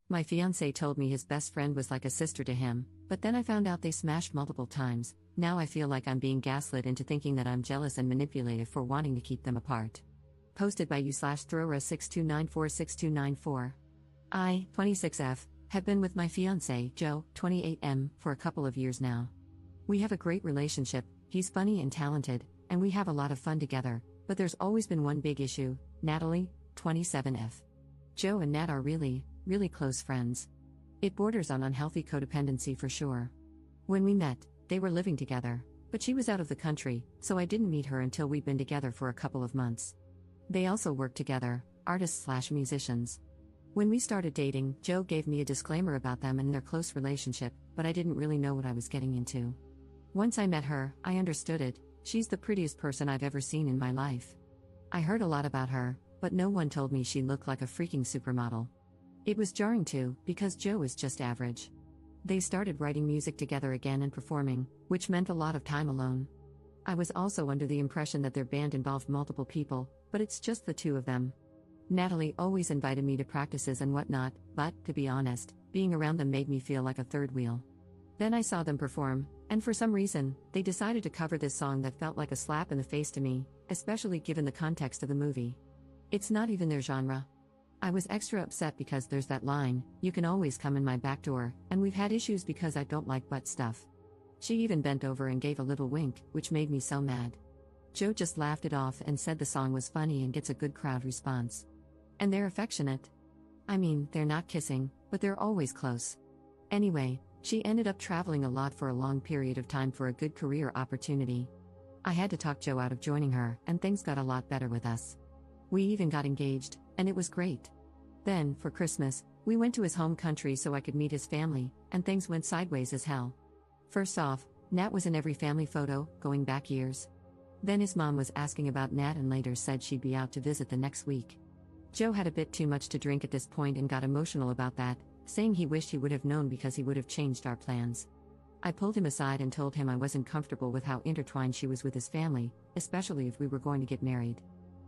My fiancé told me his best friend was like a sister to him, but then I found out they smashed multiple times. Now I feel like I'm being gaslit into thinking that I'm jealous and manipulative for wanting to keep them apart. Posted by u/Throra62946294. I, 26F, have been with my fiancé, Joe, 28M, for a couple of years now. We have a great relationship, he's funny and talented, and we have a lot of fun together, but there's always been one big issue, Natalie, 27F. Joe and Nat are really close friends. It borders on unhealthy codependency for sure. When we met, they were living together, but she was out of the country, so I didn't meet her until we'd been together for a couple of months. They also work together, artists/musicians. When we started dating, Joe gave me a disclaimer about them and their close relationship, but I didn't really know what I was getting into. Once I met her, I understood it. She's the prettiest person I've ever seen in my life. I heard a lot about her, but no one told me she looked like a freaking supermodel. It was jarring too, because Joe is just average. They started writing music together again and performing, which meant a lot of time alone. I was also under the impression that their band involved multiple people, but it's just the two of them. Natalie always invited me to practices and whatnot, but, to be honest, being around them made me feel like a third wheel. Then I saw them perform, and for some reason, they decided to cover this song that felt like a slap in the face to me, especially given the context of the movie. It's not even their genre. I was extra upset because there's that line, "You can always come in my back door," and we've had issues because I don't like butt stuff. She even bent over and gave a little wink, which made me so mad. Joe just laughed it off and said the song was funny and gets a good crowd response. And they're affectionate. I mean, they're not kissing, but they're always close. Anyway, she ended up traveling a lot for a long period of time for a good career opportunity. I had to talk Joe out of joining her, and things got a lot better with us. We even got engaged, and it was great. Then, for Christmas, we went to his home country so I could meet his family, and things went sideways as hell. First off, Nat was in every family photo, going back years. Then his mom was asking about Nat and later said she'd be out to visit the next week. Joe had a bit too much to drink at this point and got emotional about that, saying he wished he would have known because he would have changed our plans. I pulled him aside and told him I wasn't comfortable with how intertwined she was with his family, especially if we were going to get married.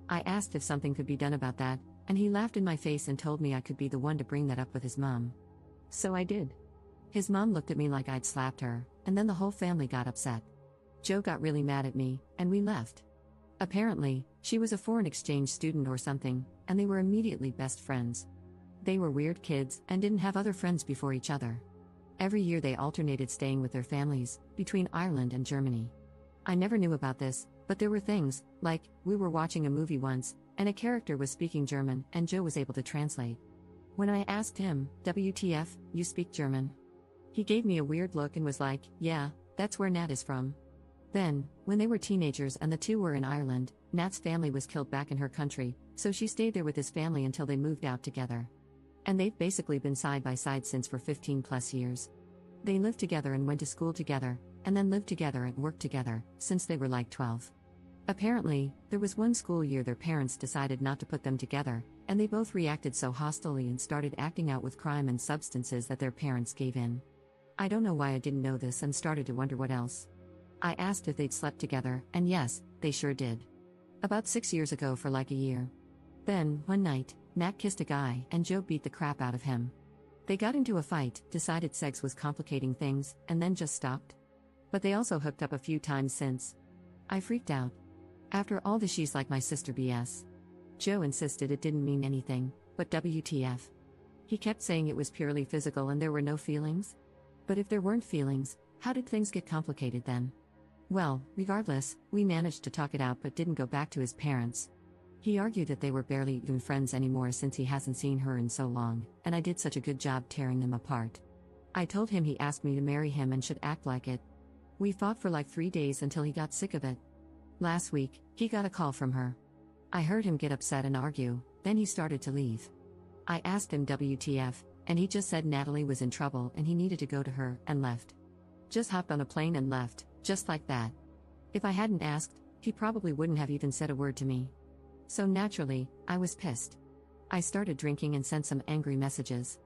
I asked if something could be done about that, and he laughed in my face and told me I could be the one to bring that up with his mom. So I did. His mom looked at me like I'd slapped her, and then the whole family got upset. Joe got really mad at me, and we left. Apparently, she was a foreign exchange student or something, and they were immediately best friends. They were weird kids and didn't have other friends before each other. Every year they alternated staying with their families, between Ireland and Germany. I never knew about this, but there were things, like, we were watching a movie once, and a character was speaking German, and Joe was able to translate. When I asked him, "WTF, you speak German?" He gave me a weird look and was like, "Yeah, that's where Nat is from." Then, when they were teenagers and the two were in Ireland, Nat's family was killed back in her country, so she stayed there with his family until they moved out together. And they've basically been side by side since for 15 plus years. They lived together and went to school together, and then lived together and worked together, since they were like 12. Apparently, there was one school year their parents decided not to put them together, and they both reacted so hostilely and started acting out with crime and substances that their parents gave in. I don't know why I didn't know this and started to wonder what else. I asked if they'd slept together, and yes, they sure did. About 6 years ago for like a year. Then, one night, Nat kissed a guy and Joe beat the crap out of him. They got into a fight, decided sex was complicating things, and then just stopped. But they also hooked up a few times since. I freaked out. After all the "she's like my sister" BS. Joe insisted it didn't mean anything, but WTF. He kept saying it was purely physical and there were no feelings. But if there weren't feelings, how did things get complicated then? Well, regardless, we managed to talk it out but didn't go back to his parents. He argued that they were barely even friends anymore since he hasn't seen her in so long, and I did such a good job tearing them apart. I told him he asked me to marry him and should act like it. We fought for like 3 days until he got sick of it. Last week, he got a call from her. I heard him get upset and argue, then he started to leave. I asked him WTF, and he just said Natalie was in trouble and he needed to go to her, and left. Just hopped on a plane and left, just like that. If I hadn't asked, he probably wouldn't have even said a word to me. So naturally, I was pissed. I started drinking and sent some angry messages.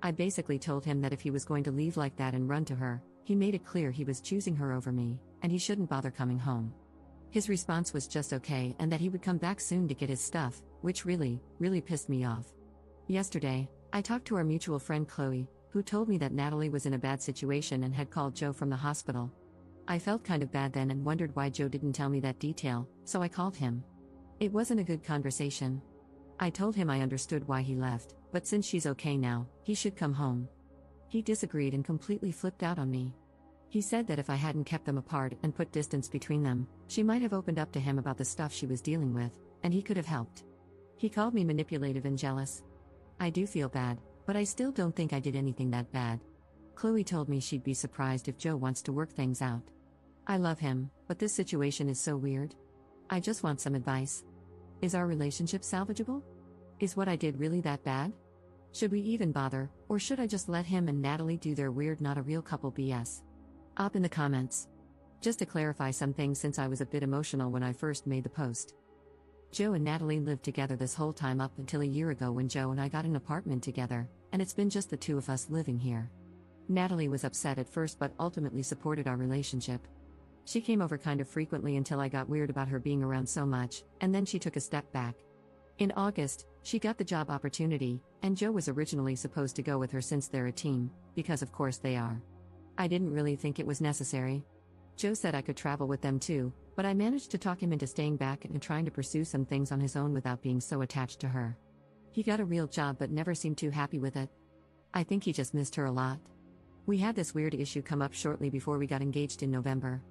I basically told him that if he was going to leave like that and run to her, he made it clear he was choosing her over me, and he shouldn't bother coming home. His response was just okay and that he would come back soon to get his stuff, which really pissed me off. Yesterday, I talked to our mutual friend Chloe, who told me that Natalie was in a bad situation and had called Joe from the hospital. I felt kind of bad then and wondered why Joe didn't tell me that detail, so I called him. It wasn't a good conversation. I told him I understood why he left, but since she's okay now, he should come home. He disagreed and completely flipped out on me. He said that if I hadn't kept them apart and put distance between them, she might have opened up to him about the stuff she was dealing with, and he could have helped. He called me manipulative and jealous. I do feel bad, but I still don't think I did anything that bad. Chloe told me she'd be surprised if Joe wants to work things out. I love him, but this situation is so weird. I just want some advice. Is our relationship salvageable? Is what I did really that bad? Should we even bother, or should I just let him and Natalie do their weird not a real couple BS? Up in the comments. Just to clarify some things since I was a bit emotional when I first made the post. Joe and Natalie lived together this whole time up until a year ago when Joe and I got an apartment together, and it's been just the two of us living here. Natalie was upset at first but ultimately supported our relationship. She came over kind of frequently until I got weird about her being around so much, and then she took a step back. In August, she got the job opportunity, and Joe was originally supposed to go with her since they're a team, because of course they are. I didn't really think it was necessary. Joe said I could travel with them too, but I managed to talk him into staying back and trying to pursue some things on his own without being so attached to her. He got a real job but never seemed too happy with it. I think he just missed her a lot. We had this weird issue come up shortly before we got engaged in November.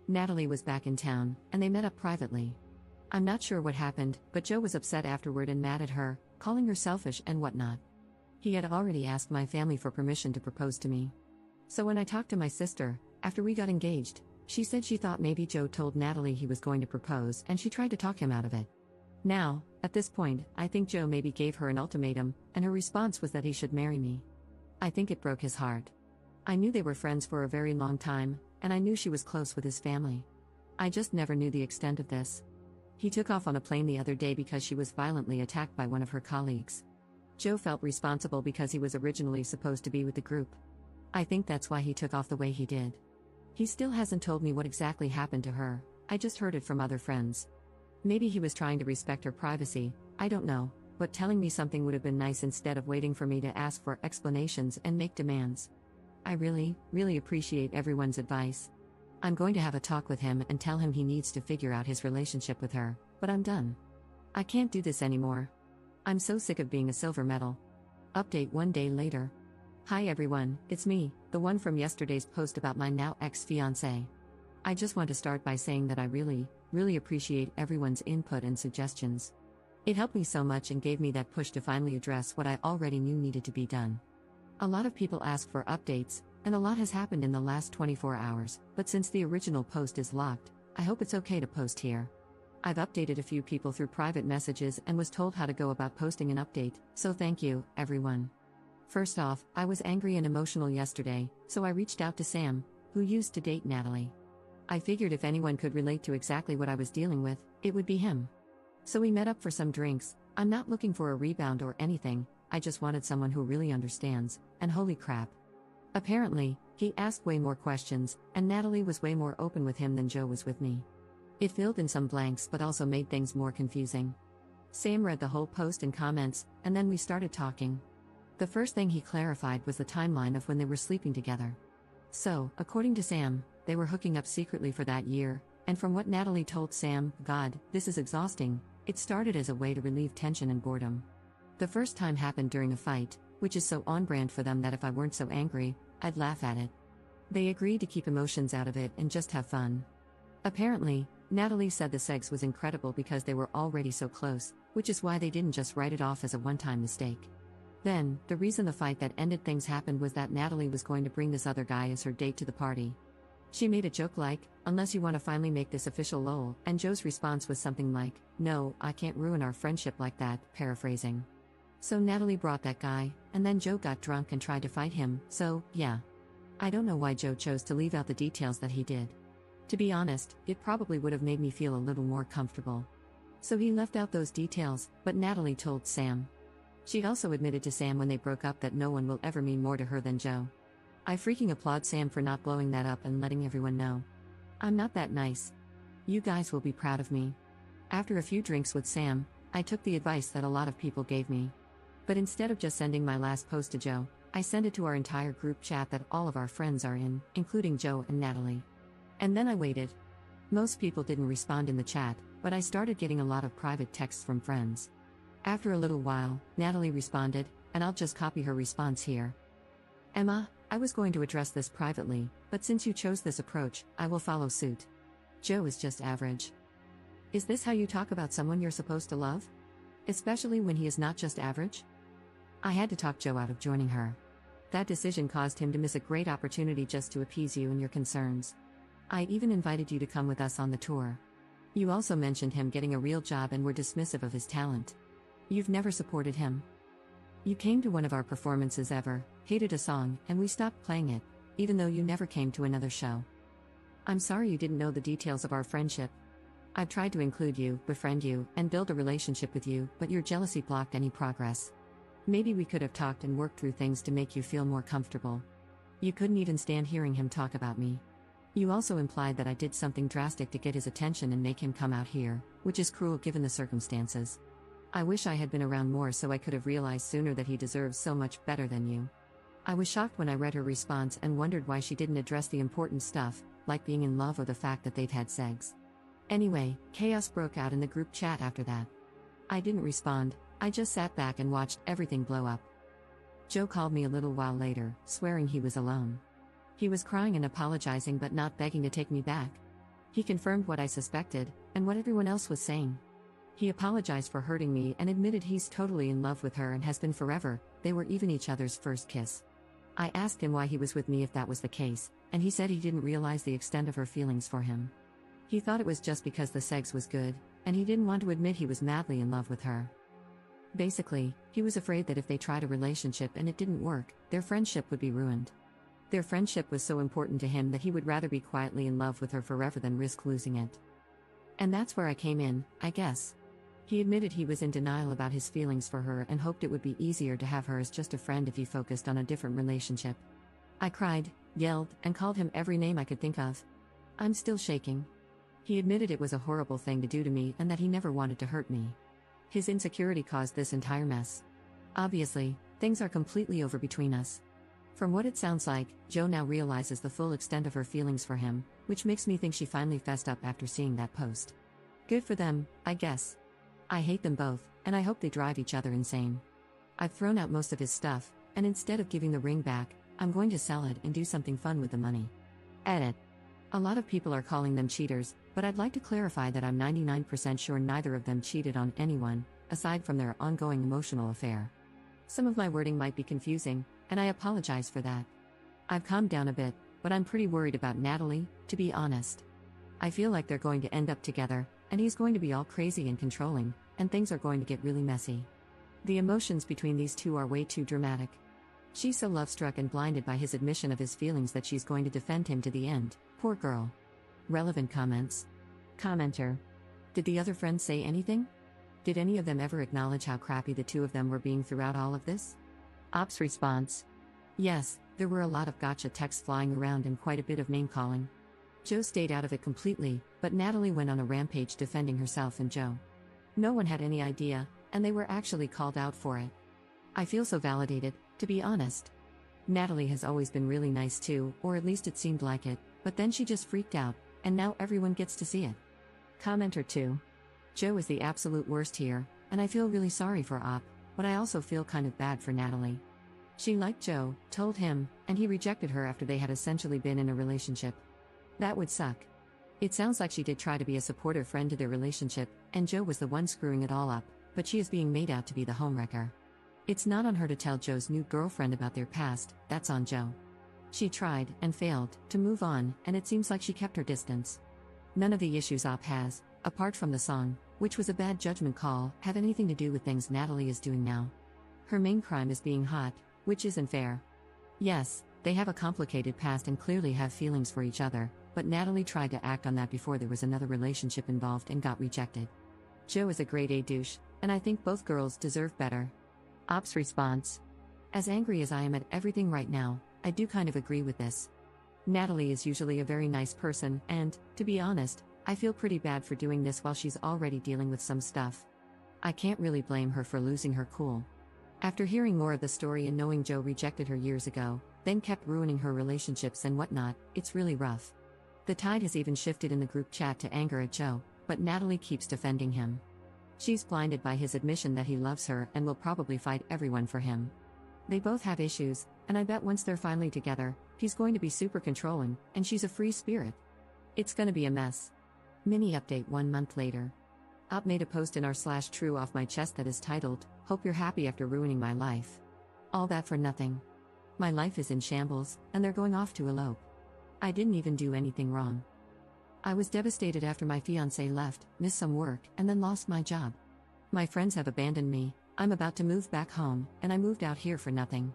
Natalie was back in town, and they met up privately. I'm not sure what happened, but Joe was upset afterward and mad at her, calling her selfish and whatnot. He had already asked my family for permission to propose to me. So when I talked to my sister, after we got engaged, she said she thought maybe Joe told Natalie he was going to propose and she tried to talk him out of it. Now, at this point, I think Joe maybe gave her an ultimatum, and her response was that he should marry me. I think it broke his heart. I knew they were friends for a very long time, and I knew she was close with his family. I just never knew the extent of this. He took off on a plane the other day because she was violently attacked by one of her colleagues. Joe felt responsible because he was originally supposed to be with the group. I think that's why he took off the way he did. He still hasn't told me what exactly happened to her, I just heard it from other friends. Maybe he was trying to respect her privacy, I don't know, but telling me something would have been nice instead of waiting for me to ask for explanations and make demands. I really appreciate everyone's advice. I'm going to have a talk with him and tell him he needs to figure out his relationship with her, but I'm done. I can't do this anymore. I'm so sick of being a silver medal. Update 1 day later. Hi everyone, it's me, the one from yesterday's post about my now ex-fiancé. I just want to start by saying that I really appreciate everyone's input and suggestions. It helped me so much and gave me that push to finally address what I already knew needed to be done. A lot of people ask for updates, and a lot has happened in the last 24 hours, but since the original post is locked, I hope it's okay to post here. I've updated a few people through private messages and was told how to go about posting an update, so thank you, everyone. First off, I was angry and emotional yesterday, so I reached out to Sam, who used to date Natalie. I figured if anyone could relate to exactly what I was dealing with, it would be him. So we met up for some drinks. I'm not looking for a rebound or anything, I just wanted someone who really understands, and holy crap. Apparently, he asked way more questions, and Natalie was way more open with him than Joe was with me. It filled in some blanks but also made things more confusing. Sam read the whole post and comments, and then we started talking. The first thing he clarified was the timeline of when they were sleeping together. So, according to Sam, they were hooking up secretly for that year, and from what Natalie told Sam, God, this is exhausting, it started as a way to relieve tension and boredom. The first time happened during a fight, which is so on-brand for them that if I weren't so angry, I'd laugh at it. They agreed to keep emotions out of it and just have fun. Apparently, Natalie said the sex was incredible because they were already so close, which is why they didn't just write it off as a one-time mistake. Then, the reason the fight that ended things happened was that Natalie was going to bring this other guy as her date to the party. She made a joke like, unless you want to finally make this official lol, and Joe's response was something like, no, I can't ruin our friendship like that, paraphrasing. So Natalie brought that guy, and then Joe got drunk and tried to fight him, so, yeah. I don't know why Joe chose to leave out the details that he did. To be honest, it probably would have made me feel a little more comfortable. So he left out those details, but Natalie told Sam. She also admitted to Sam when they broke up that no one will ever mean more to her than Joe. I freaking applaud Sam for not blowing that up and letting everyone know. I'm not that nice. You guys will be proud of me. After a few drinks with Sam, I took the advice that a lot of people gave me. But instead of just sending my last post to Joe, I sent it to our entire group chat that all of our friends are in, including Joe and Natalie. And then I waited. Most people didn't respond in the chat, but I started getting a lot of private texts from friends. After a little while, Natalie responded, and I'll just copy her response here. Emma, I was going to address this privately, but since you chose this approach, I will follow suit. Joe is just average. Is this how you talk about someone you're supposed to love? Especially when he is not just average? I had to talk Joe out of joining her. That decision caused him to miss a great opportunity just to appease you and your concerns. I even invited you to come with us on the tour. You also mentioned him getting a real job and were dismissive of his talent. You've never supported him. You came to one of our performances ever, hated a song, and we stopped playing it, even though you never came to another show. I'm sorry you didn't know the details of our friendship. I've tried to include you, befriend you, and build a relationship with you, but your jealousy blocked any progress. Maybe we could have talked and worked through things to make you feel more comfortable. You couldn't even stand hearing him talk about me. You also implied that I did something drastic to get his attention and make him come out here, which is cruel given the circumstances. I wish I had been around more so I could have realized sooner that he deserves so much better than you. I was shocked when I read her response and wondered why she didn't address the important stuff, like being in love or the fact that they've had sex. Anyway, chaos broke out in the group chat after that. I didn't respond, I just sat back and watched everything blow up. Joe called me a little while later, swearing he was alone. He was crying and apologizing but not begging to take me back. He confirmed what I suspected, and what everyone else was saying. He apologized for hurting me and admitted he's totally in love with her and has been forever. They were even each other's first kiss. I asked him why he was with me if that was the case, and he said he didn't realize the extent of her feelings for him. He thought it was just because the sex was good, and he didn't want to admit he was madly in love with her. Basically, he was afraid that if they tried a relationship and it didn't work, their friendship would be ruined. Their friendship was so important to him that he would rather be quietly in love with her forever than risk losing it. And that's where I came in, I guess. He admitted he was in denial about his feelings for her and hoped it would be easier to have her as just a friend if he focused on a different relationship. I cried, yelled, and called him every name I could think of. I'm still shaking. He admitted it was a horrible thing to do to me and that he never wanted to hurt me. His insecurity caused this entire mess. Obviously, things are completely over between us. From what it sounds like, Joe now realizes the full extent of her feelings for him, which makes me think she finally fessed up after seeing that post. Good for them, I guess. I hate them both, and I hope they drive each other insane. I've thrown out most of his stuff, and instead of giving the ring back, I'm going to sell it and do something fun with the money. Edit. A lot of people are calling them cheaters, but I'd like to clarify that I'm 99% sure neither of them cheated on anyone, aside from their ongoing emotional affair. Some of my wording might be confusing, and I apologize for that. I've calmed down a bit, but I'm pretty worried about Natalie, to be honest. I feel like they're going to end up together, and he's going to be all crazy and controlling, and things are going to get really messy. The emotions between these two are way too dramatic. She's so love-struck and blinded by his admission of his feelings that she's going to defend him to the end, poor girl. Relevant comments. Commenter. Did the other friends say anything? Did any of them ever acknowledge how crappy the two of them were being throughout all of this? Ops response. Yes, there were a lot of gotcha texts flying around and quite a bit of name-calling. Joe stayed out of it completely, but Natalie went on a rampage defending herself and Joe. No one had any idea, and they were actually called out for it. I feel so validated, to be honest. Natalie has always been really nice too, or at least it seemed like it, but then she just freaked out, and now everyone gets to see it. Commenter 2. Joe is the absolute worst here, and I feel really sorry for Op, but I also feel kind of bad for Natalie. She liked Joe, told him, and he rejected her after they had essentially been in a relationship. That would suck. It sounds like she did try to be a supportive friend to their relationship, and Joe was the one screwing it all up, but she is being made out to be the homewrecker. It's not on her to tell Joe's new girlfriend about their past, that's on Joe. She tried, and failed, to move on, and it seems like she kept her distance. None of the issues Op has, apart from the song, which was a bad judgment call, have anything to do with things Natalie is doing now. Her main crime is being hot, which isn't fair. Yes, they have a complicated past and clearly have feelings for each other, but Natalie tried to act on that before there was another relationship involved and got rejected. Joe is a grade A douche, and I think both girls deserve better. Op's response. As angry as I am at everything right now, I do kind of agree with this. Natalie is usually a very nice person, and, to be honest, I feel pretty bad for doing this while she's already dealing with some stuff. I can't really blame her for losing her cool. After hearing more of the story and knowing Joe rejected her years ago, then kept ruining her relationships and whatnot, it's really rough. The tide has even shifted in the group chat to anger at Joe, but Natalie keeps defending him. She's blinded by his admission that he loves her and will probably fight everyone for him. They both have issues, and I bet once they're finally together, he's going to be super controlling, and she's a free spirit. It's gonna be a mess. Mini update 1 month later. Op made a post in r/true off my chest that is titled, "Hope you're happy after ruining my life." All that for nothing. My life is in shambles, and they're going off to elope. I didn't even do anything wrong. I was devastated after my fiancé left, missed some work, and then lost my job. My friends have abandoned me, I'm about to move back home, and I moved out here for nothing.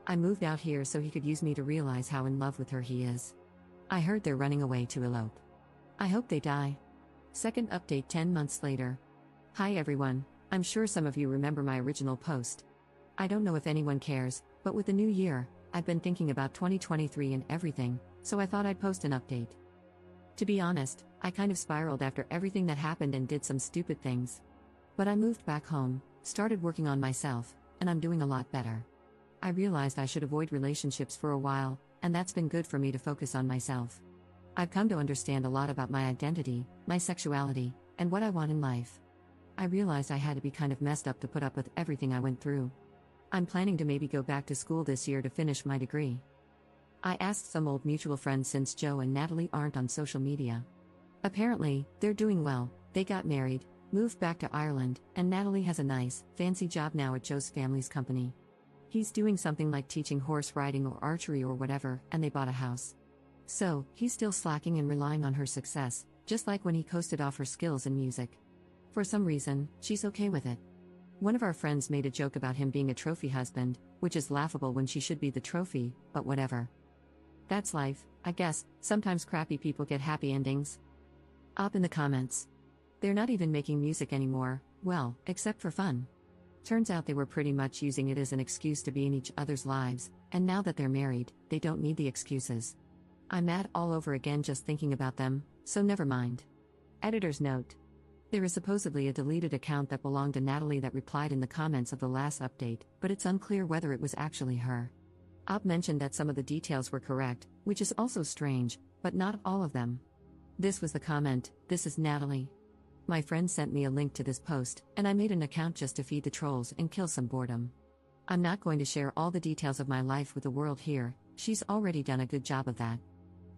I moved out here so he could use me to realize how in love with her he is. I heard they're running away to elope. I hope they die. Second update 10 months later. Hi everyone, I'm sure some of you remember my original post. I don't know if anyone cares, but with the new year, I've been thinking about 2023 and everything, so I thought I'd post an update. To be honest, I kind of spiraled after everything that happened and did some stupid things. But I moved back home, started working on myself, and I'm doing a lot better. I realized I should avoid relationships for a while, and that's been good for me to focus on myself. I've come to understand a lot about my identity, my sexuality, and what I want in life. I realized I had to be kind of messed up to put up with everything I went through. I'm planning to maybe go back to school this year to finish my degree. I asked some old mutual friends since Joe and Natalie aren't on social media. Apparently, they're doing well, they got married, moved back to Ireland, and Natalie has a nice, fancy job now at Joe's family's company. He's doing something like teaching horse riding or archery or whatever, and they bought a house. So, he's still slacking and relying on her success, just like when he coasted off her skills in music. For some reason, she's okay with it. One of our friends made a joke about him being a trophy husband, which is laughable when she should be the trophy, but whatever. That's life, I guess. Sometimes crappy people get happy endings. Up in the comments. They're not even making music anymore, well, except for fun. Turns out they were pretty much using it as an excuse to be in each other's lives, and now that they're married, they don't need the excuses. I'm mad all over again just thinking about them, so never mind. Editor's note. There is supposedly a deleted account that belonged to Natalie that replied in the comments of the last update, but it's unclear whether it was actually her. Op mentioned that some of the details were correct, which is also strange, but not all of them. This was the comment, "This is Natalie." My friend sent me a link to this post, and I made an account just to feed the trolls and kill some boredom. I'm not going to share all the details of my life with the world here, she's already done a good job of that.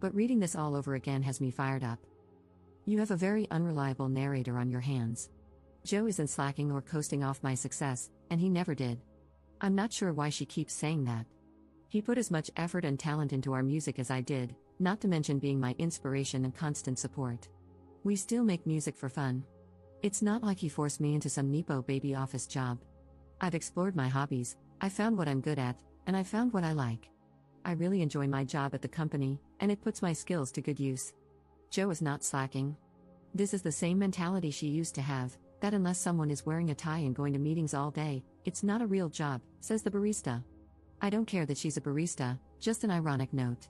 But reading this all over again has me fired up. You have a very unreliable narrator on your hands. Joe isn't slacking or coasting off my success, and he never did. I'm not sure why she keeps saying that. He put as much effort and talent into our music as I did, not to mention being my inspiration and constant support. We still make music for fun. It's not like he forced me into some nepo baby office job. I've explored my hobbies, I found what I'm good at, and I found what I like. I really enjoy my job at the company, and it puts my skills to good use. Joe is not slacking. This is the same mentality she used to have, that unless someone is wearing a tie and going to meetings all day, it's not a real job, says the barista. I don't care that she's a barista, just an ironic note.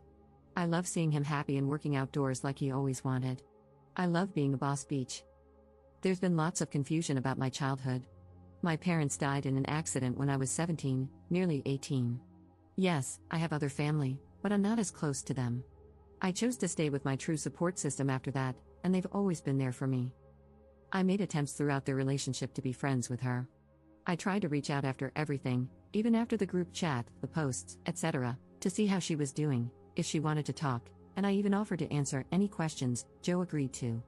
I love seeing him happy and working outdoors like he always wanted. I love being a boss beach. There's been lots of confusion about my childhood. My parents died in an accident when I was 17, nearly 18. Yes, I have other family, but I'm not as close to them. I chose to stay with my true support system after that, and they've always been there for me. I made attempts throughout their relationship to be friends with her. I tried to reach out after everything, even after the group chat, the posts, etc., to see how she was doing, if she wanted to talk, and I even offered to answer any questions Joe agreed to.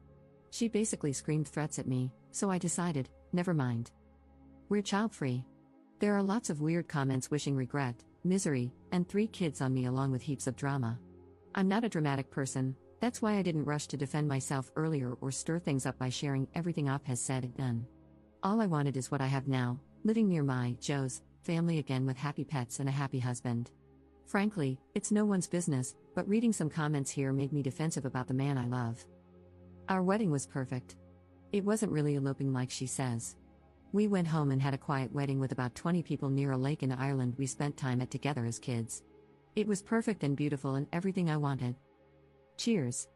She basically screamed threats at me, so I decided, never mind. We're child-free. There are lots of weird comments wishing regret, misery, and 3 kids on me along with heaps of drama. I'm not a dramatic person, that's why I didn't rush to defend myself earlier or stir things up by sharing everything Op has said and done. All I wanted is what I have now, living near my, Joe's, family again with happy pets and a happy husband. Frankly, it's no one's business, but reading some comments here made me defensive about the man I love. Our wedding was perfect. It wasn't really eloping like she says. We went home and had a quiet wedding with about 20 people near a lake in Ireland we spent time at together as kids. It was perfect and beautiful and everything I wanted. Cheers.